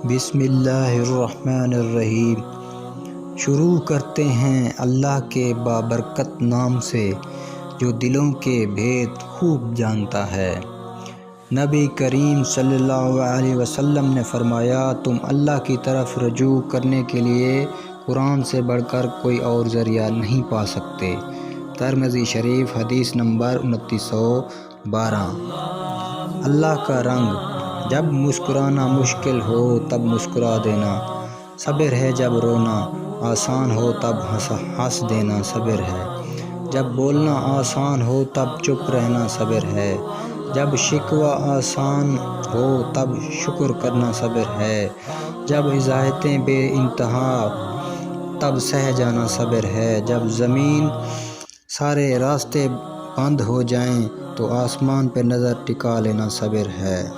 بسم اللہ الرحمن الرحیم۔ شروع کرتے ہیں اللہ کے بابرکت نام سے جو دلوں کے بھید خوب جانتا ہے۔ نبی کریم صلی اللہ علیہ وسلم نے فرمایا، تم اللہ کی طرف رجوع کرنے کے لیے قرآن سے بڑھ کر کوئی اور ذریعہ نہیں پا سکتے۔ ترمذی شریف حدیث نمبر 2912۔ اللہ کا رنگ۔ جب مسکرانا مشکل ہو تب مسکرا دینا صبر ہے، جب رونا آسان ہو تب ہنس دینا صبر ہے، جب بولنا آسان ہو تب چپ رہنا صبر ہے، جب شکوہ آسان ہو تب شکر کرنا صبر ہے، جب اذیتیں بے انتہا تب سہ جانا صبر ہے، جب زمین سارے راستے بند ہو جائیں تو آسمان پہ نظر ٹکا لینا صبر ہے۔